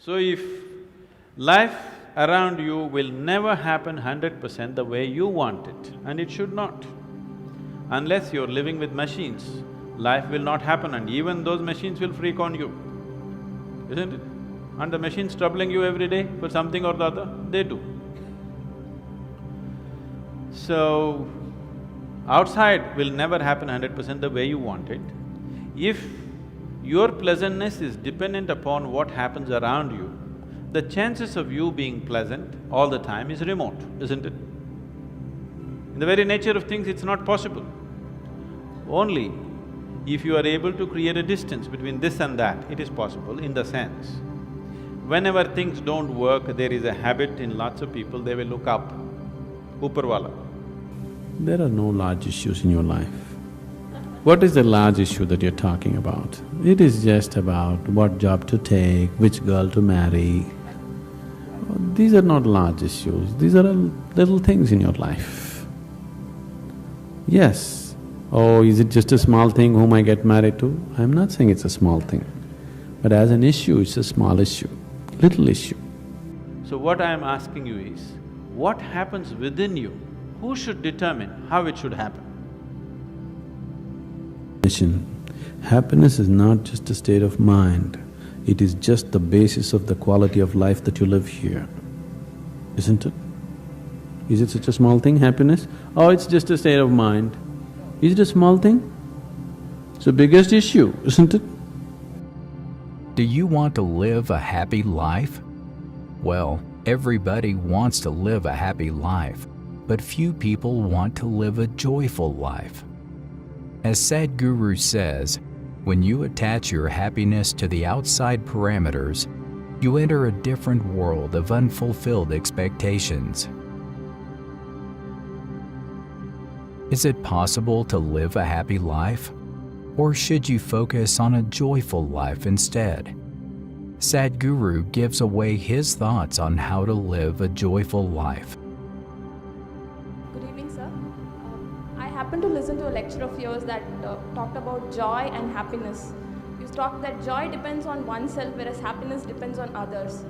So if life around you will never happen 100% the way you want it, and it should not. Unless you're living with machines, life will not happen and even those machines will freak on you, isn't it? And the machines troubling you every day for something or the other, they do. So, outside will never happen 100% the way you want it. If your pleasantness is dependent upon what happens around you, the chances of you being pleasant all the time is remote, isn't it? In the very nature of things, it's not possible. Only if you are able to create a distance between this and that, it is possible in the sense, whenever things don't work, there is a habit in lots of people, they will look up, Upperwala. There are no large issues in your life. What is the large issue that you're talking about? It is just about what job to take, which girl to marry. These are not large issues, these are little things in your life. Yes, oh, is it just a small thing whom I get married to? I'm not saying it's a small thing, but as an issue, it's a small issue, little issue. So what I am asking you is, what happens within you? Who should determine how it should happen? Happiness is not just a state of mind, it is just the basis of the quality of life that you live here, isn't it? Is it such a small thing, happiness? Oh, it's just a state of mind. Is it a small thing? It's the biggest issue, isn't it? Do you want to live a happy life? Well, everybody wants to live a happy life, but few people want to live a joyful life. As Sadhguru says, when you attach your happiness to the outside parameters, you enter a different world of unfulfilled expectations. Is it possible to live a happy life? Or should you focus on a joyful life instead? Sadhguru gives away his thoughts on how to live a joyful life. Good evening, sir. I happened to listen to a lecture of yours that talked about joy and happiness. You talked that joy depends on oneself, whereas happiness depends on others.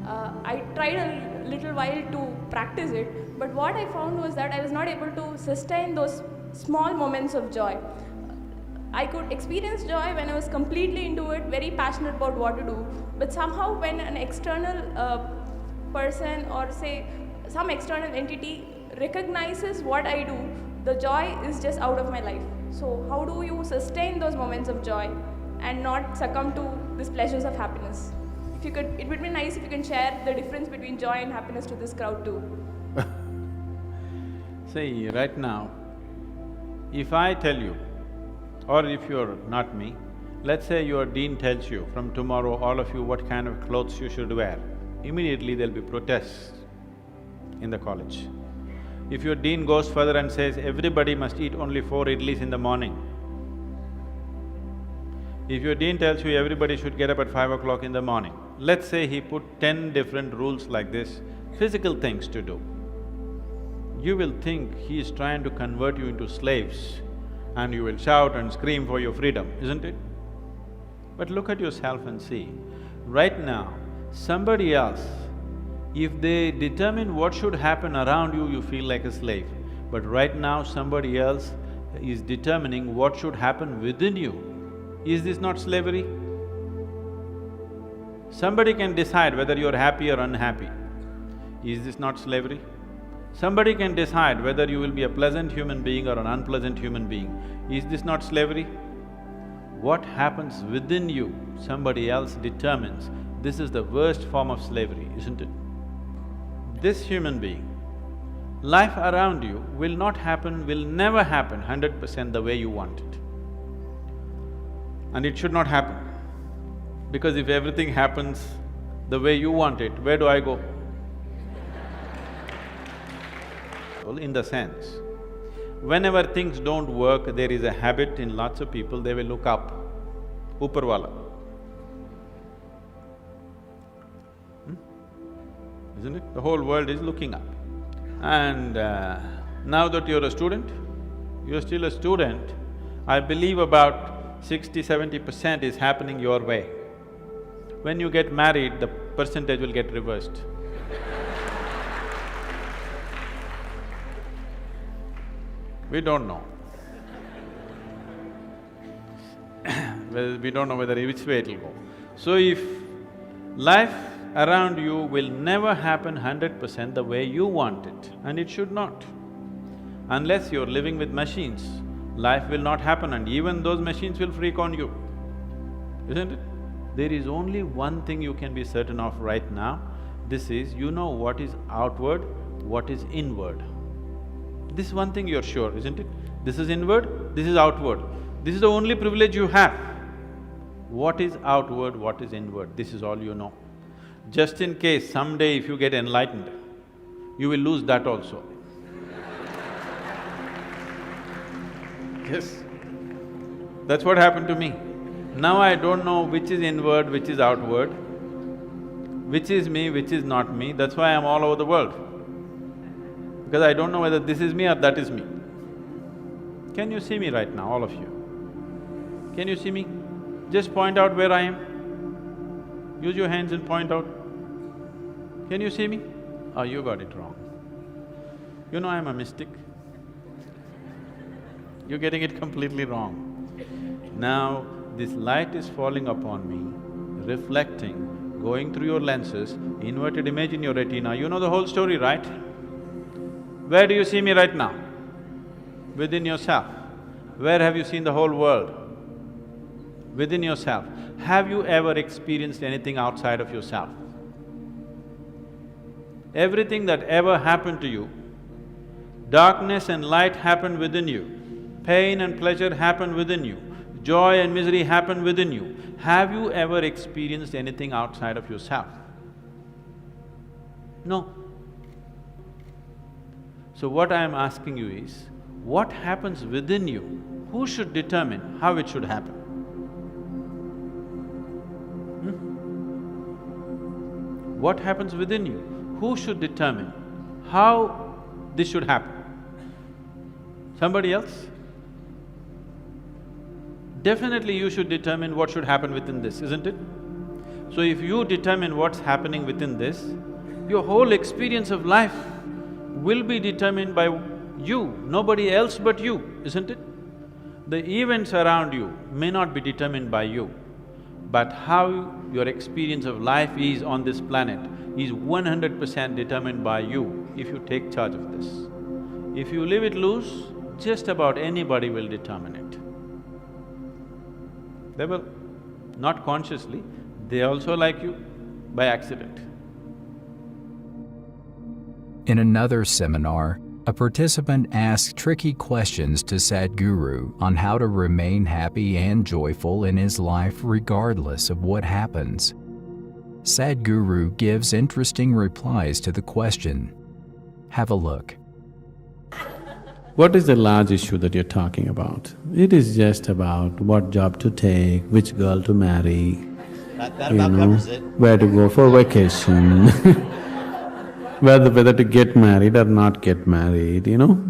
I tried a little while to practice it, but what I found was that I was not able to sustain those small moments of joy. I could experience joy when I was completely into it, very passionate about what to do, but somehow when an external person or say some external entity recognizes what I do, the joy is just out of my life. So how do you sustain those moments of joy and not succumb to these pleasures of happiness? If you could, it would be nice if you can share the difference between joy and happiness to this crowd too. See, right now, if I tell you, or if you're not me, let's say your dean tells you, from tomorrow all of you what kind of clothes you should wear, immediately there'll be protests in the college. If your dean goes further and says, everybody must eat only 4 idlis in the morning, if your dean tells you everybody should get up at 5 o'clock in the morning, let's say he put 10 different rules like this, physical things to do, you will think he is trying to convert you into slaves and you will shout and scream for your freedom, isn't it? But look at yourself and see, right now, somebody else, if they determine what should happen around you, you feel like a slave. But right now, somebody else is determining what should happen within you. Is this not slavery? Somebody can decide whether you're happy or unhappy. Is this not slavery? Somebody can decide whether you will be a pleasant human being or an unpleasant human being. Is this not slavery? What happens within you, somebody else determines. This is the worst form of slavery, isn't it? This human being, life around you will not happen, will never happen 100% the way you want it. And it should not happen. Because if everything happens the way you want it, where do I go? Well, in the sense, whenever things don't work, there is a habit in lots of people, they will look up, Upperwala. Isn't it? The whole world is looking up. And now that you're a student, you're still a student, I believe about 60–70% is happening your way. When you get married, the percentage will get reversed. We don't know. Well, we don't know which way it'll go. So if life around you will never happen 100% the way you want it, and it should not. Unless you're living with machines, life will not happen and even those machines will freak on you, isn't it? There is only one thing you can be certain of right now, this is, you know what is outward, what is inward. This one thing you're sure, isn't it? This is inward, this is outward. This is the only privilege you have. What is outward, what is inward, this is all you know. Just in case someday if you get enlightened, you will lose that also. Yes, that's what happened to me. Now I don't know which is inward, which is outward, which is me, which is not me, that's why I'm all over the world. Because I don't know whether this is me or that is me. Can you see me right now, all of you? Can you see me? Just point out where I am. Use your hands and point out. Can you see me? Oh, you got it wrong. You know I'm a mystic. You're getting it completely wrong. Now, this light is falling upon me, reflecting, going through your lenses, inverted image in your retina, you know the whole story, right? Where do you see me right now? Within yourself. Where have you seen the whole world? Within yourself. Have you ever experienced anything outside of yourself? Everything that ever happened to you, darkness and light happened within you, pain and pleasure happened within you, joy and misery happened within you. Have you ever experienced anything outside of yourself? No. So what I am asking you is, what happens within you? Who should determine how it should happen? What happens within you? Who should determine how this should happen? Somebody else? Definitely you should determine what should happen within this, isn't it? So if you determine what's happening within this, your whole experience of life will be determined by you, nobody else but you, isn't it? The events around you may not be determined by you, but how your experience of life is on this planet is 100% determined by you if you take charge of this. If you leave it loose, just about anybody will determine it. They will, not consciously, they also like you by accident. In another seminar, a participant asked tricky questions to Sadhguru on how to remain happy and joyful in his life regardless of what happens. Sadhguru gives interesting replies to the question. Have a look. What is the large issue that you're talking about? It is just about what job to take, which girl to marry, That about covers it. where to go for vacation whether to get married or not get married, you know?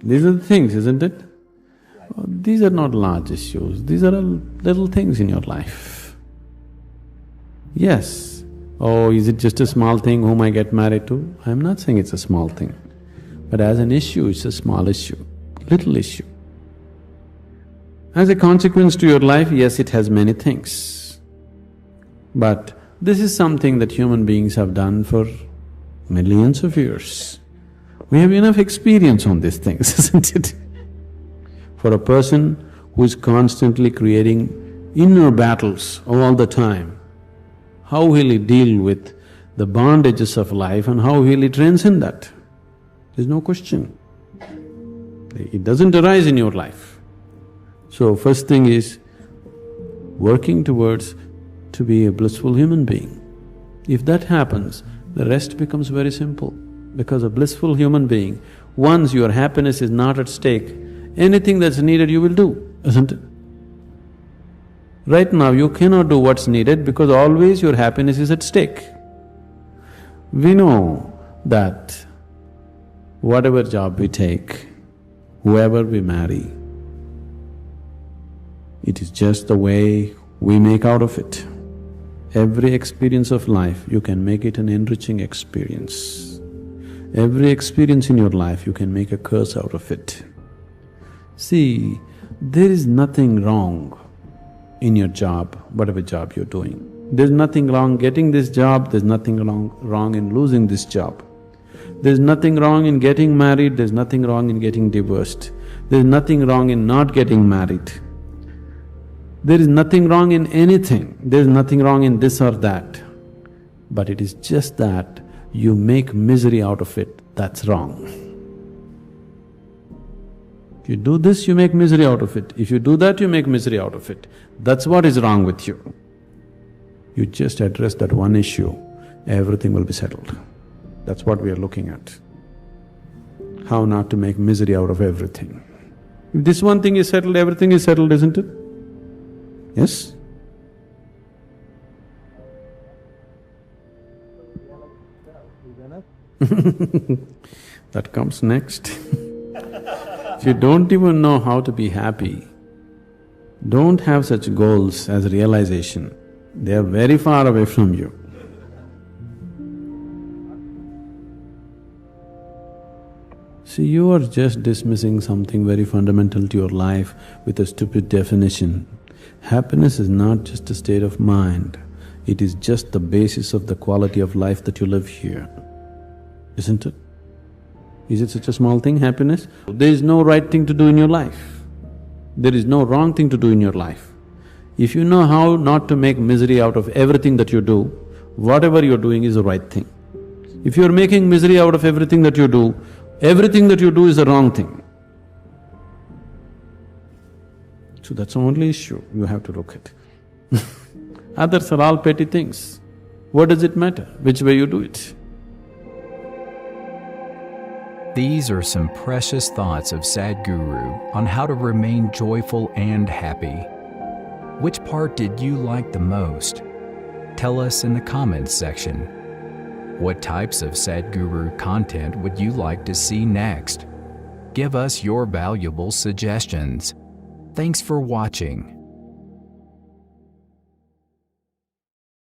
These are the things, isn't it? These are not large issues, these are all little things in your life. Yes, oh, is it just a small thing whom I get married to? I'm not saying it's a small thing, but as an issue, it's a small issue, little issue. As a consequence to your life, yes, it has many things. But this is something that human beings have done for millions of years. We have enough experience on these things, isn't it? For a person who is constantly creating inner battles all the time, how will he deal with the bondages of life and how will he transcend that? There's no question. It doesn't arise in your life. So first thing is working towards to be a blissful human being. If that happens, the rest becomes very simple. Because a blissful human being, once your happiness is not at stake, anything that's needed you will do, isn't it? Right now you cannot do what's needed because always your happiness is at stake. We know that whatever job we take, whoever we marry, it is just the way we make out of it. Every experience of life, you can make it an enriching experience. Every experience in your life, you can make a curse out of it. See, there is nothing wrong in your job, whatever job you're doing. There's nothing wrong getting this job, there's nothing wrong in losing this job. There's nothing wrong in getting married, there's nothing wrong in getting divorced. There's nothing wrong in not getting married. There is nothing wrong in anything, there's nothing wrong in this or that. But it is just that you make misery out of it, that's wrong. If you do this, you make misery out of it. If you do that, you make misery out of it. That's what is wrong with you. You just address that one issue, everything will be settled. That's what we are looking at. How not to make misery out of everything. If this one thing is settled, everything is settled, isn't it? Yes? That comes next. If you don't even know how to be happy, don't have such goals as realization. They are very far away from you. See, you are just dismissing something very fundamental to your life with a stupid definition. Happiness is not just a state of mind, it is just the basis of the quality of life that you live here, isn't it? Is it such a small thing, happiness? There is no right thing to do in your life. There is no wrong thing to do in your life. If you know how not to make misery out of everything that you do, whatever you're doing is the right thing. If you're making misery out of everything that you do, everything that you do is the wrong thing. So that's the only issue you have to look at. Others are all petty things. What does it matter which way you do it? These are some precious thoughts of Sadhguru on how to remain joyful and happy. Which part did you like the most? Tell us in the comments section. What types of Sadhguru content would you like to see next? Give us your valuable suggestions. Thanks for watching.